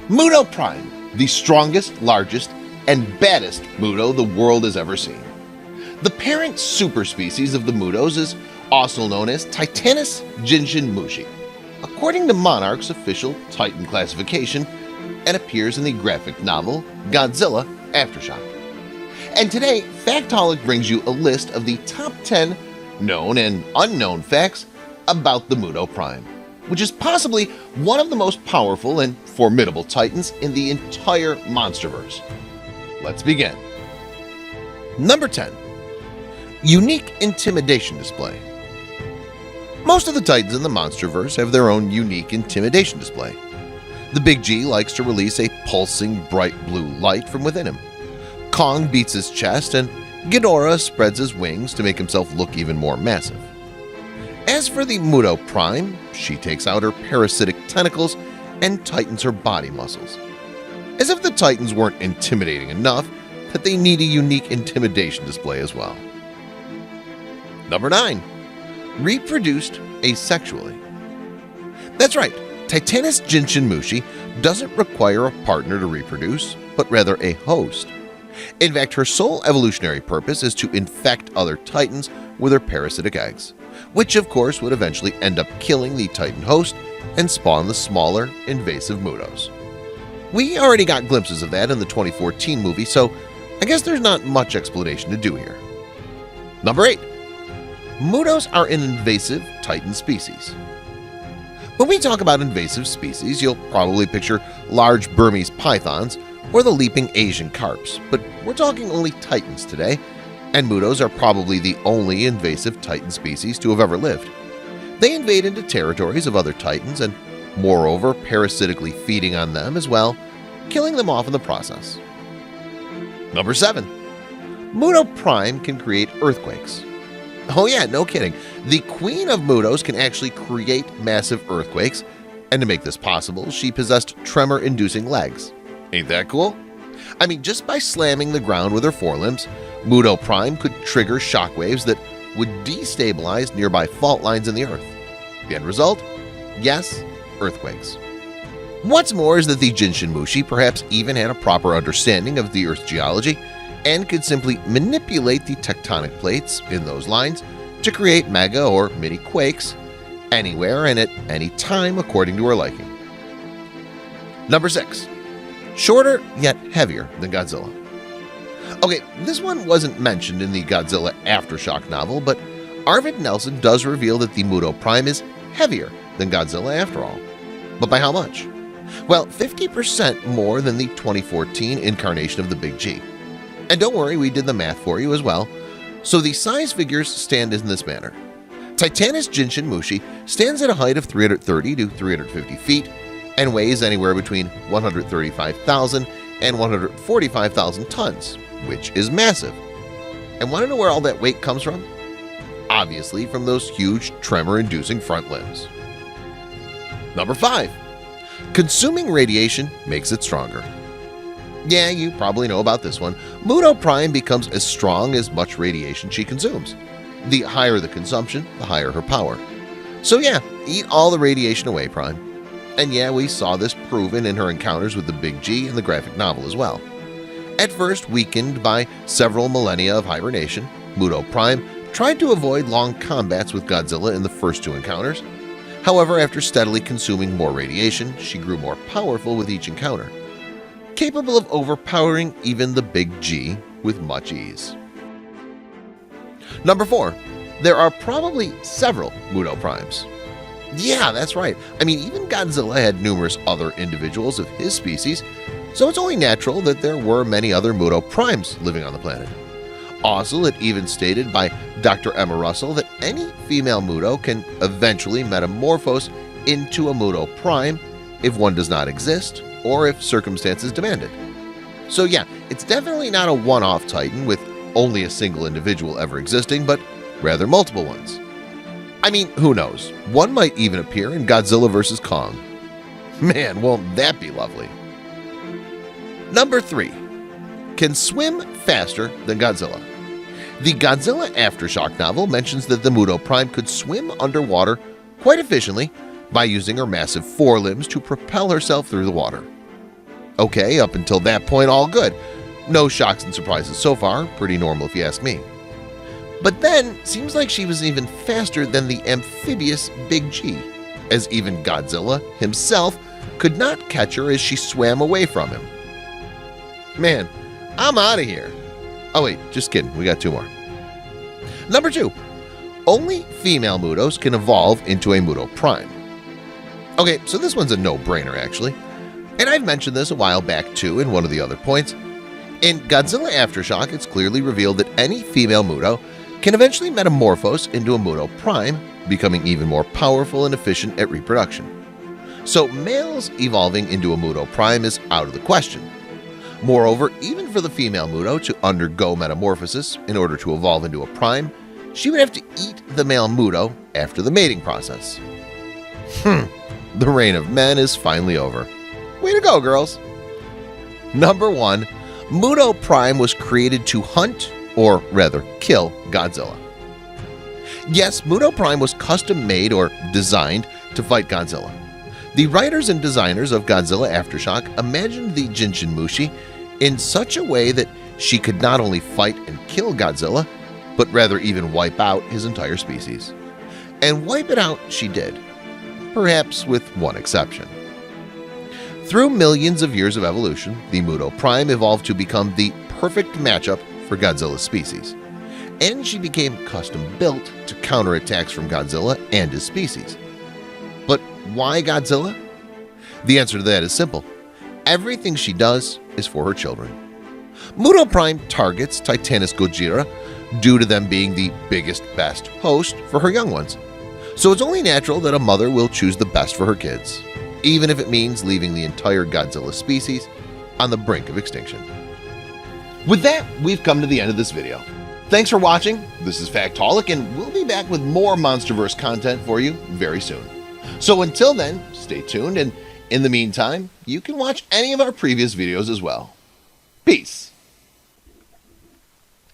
Muto Prime, the strongest, largest, and baddest Muto the world has ever seen. The parent superspecies of the Mutos is also known as Titanus jinshinmushi, according to Monarch's official Titan classification, and appears in the graphic novel Godzilla Aftershock. And today, Factaholic brings you a list of the top 10 known and unknown facts about the Muto Prime, which is possibly one of the most powerful and formidable titans in the entire Monsterverse. Let's begin. Number 10. Unique Intimidation Display. Most of the titans in the Monsterverse have their own unique intimidation display. The Big G likes to release a pulsing bright blue light from within him. Kong beats his chest, and Ghidorah spreads his wings to make himself look even more massive. As for the Muto Prime, she takes out her parasitic tentacles and tightens her body muscles. As if the titans weren't intimidating enough, that they need a unique intimidation display as well. Number 9. Reproduced asexually. That's right, Titanus jinshinmushi doesn't require a partner to reproduce, but rather a host. In fact, her sole evolutionary purpose is to infect other titans with her parasitic eggs, which of course would eventually end up killing the titan host and spawn the smaller, invasive Mutos. We already got glimpses of that in the 2014 movie, so I guess there's not much explanation to do here. Number 8. Mutos are an invasive titan species. When we talk about invasive species, you'll probably picture large Burmese pythons or the leaping Asian carps, but we're talking only titans today, and Mutos are probably the only invasive titan species to have ever lived. They invade into territories of other titans and, moreover, parasitically feeding on them as well, killing them off in the process. Number 7. Muto Prime can create earthquakes. Oh yeah, no kidding. The Queen of Mutos can actually create massive earthquakes, and to make this possible, she possessed tremor-inducing legs. Ain't that cool? I mean, just by slamming the ground with her forelimbs, Muto Prime could trigger shockwaves that would destabilize nearby fault lines in the Earth. The end result? Yes, earthquakes. What's more is that the Jinshinmushi perhaps even had a proper understanding of the Earth's geology and could simply manipulate the tectonic plates in those lines to create mega or mini quakes anywhere and at any time according to her liking. Number 6. Shorter yet heavier than Godzilla. Okay, this one wasn't mentioned in the Godzilla Aftershock novel, but Arvid Nelson does reveal that the Muto Prime is heavier than Godzilla after all. But by how much? Well, 50% more than the 2014 incarnation of the Big G. And don't worry, we did the math for you as well. So the size figures stand in this manner. Titanus jinshinmushi stands at a height of 330 to 350 feet and weighs anywhere between 135,000 and 145,000 tons, which is massive. And want to know where all that weight comes from? Obviously from those huge tremor-inducing front limbs. Number 5. Consuming radiation makes it stronger. Yeah, you probably know about this one. Muto Prime becomes as strong as much radiation she consumes. The higher the consumption, the higher her power. So yeah, eat all the radiation away, Prime. And yeah, we saw this proven in her encounters with the Big G in the graphic novel as well. At first weakened by several millennia of hibernation, Muto Prime tried to avoid long combats with Godzilla in the first 2 encounters. However, after steadily consuming more radiation, she grew more powerful with each encounter, capable of overpowering even the Big G with much ease. Number 4. There are probably several Muto Primes. Yeah, that's right. I mean, even Godzilla had numerous other individuals of his species, so it's only natural that there were many other Muto Primes living on the planet. Also, it even stated by Dr. Emma Russell that any female Muto can eventually metamorphose into a Muto Prime if one does not exist or if circumstances demand it. So yeah, it's definitely not a one-off Titan with only a single individual ever existing, but rather multiple ones. I mean, who knows? One might even appear in Godzilla vs. Kong. Man, won't that be lovely? Number 3. Can swim faster than Godzilla. The Godzilla Aftershock novel mentions that the Muto Prime could swim underwater quite efficiently by using her massive forelimbs to propel herself through the water. Okay, up until that point, all good. No shocks and surprises so far, pretty normal if you ask me. But then, seems like she was even faster than the amphibious Big G, as even Godzilla himself could not catch her as she swam away from him. Man, I'm out of here. Oh wait, just kidding, we got 2 more. Number 2, only female Mutos can evolve into a Muto Prime. Okay, so this one's a no-brainer actually, and I've mentioned this a while back too in one of the other points. In Godzilla Aftershock, it's clearly revealed that any female Muto can eventually metamorphose into a Muto Prime, becoming even more powerful and efficient at reproduction. So males evolving into a Muto Prime is out of the question. Moreover, even for the female Muto to undergo metamorphosis in order to evolve into a Prime, she would have to eat the male Muto after the mating process. The reign of men is finally over. Way to go, girls! Number 1, Muto Prime was created to hunt, or rather kill, Godzilla. Yes, Muto Prime was custom made or designed to fight Godzilla. The writers and designers of Godzilla Aftershock imagined the Jinshin in such a way that she could not only fight and kill Godzilla, but rather even wipe out his entire species. And wipe it out she did, perhaps with one exception. Through millions of years of evolution, the Muto Prime evolved to become the perfect matchup for Godzilla's species, and she became custom-built to counter attacks from Godzilla and his species. But why Godzilla? The answer to that is simple. Everything she does is for her children. Muto Prime targets Titanus Gojira due to them being the biggest, best host for her young ones. So it's only natural that a mother will choose the best for her kids, even if it means leaving the entire Godzilla species on the brink of extinction. With that, we've come to the end of this video. Thanks for watching. This is Factaholic, and we'll be back with more Monsterverse content for you very soon. So until then, stay tuned, and in the meantime, you can watch any of our previous videos as well. Peace!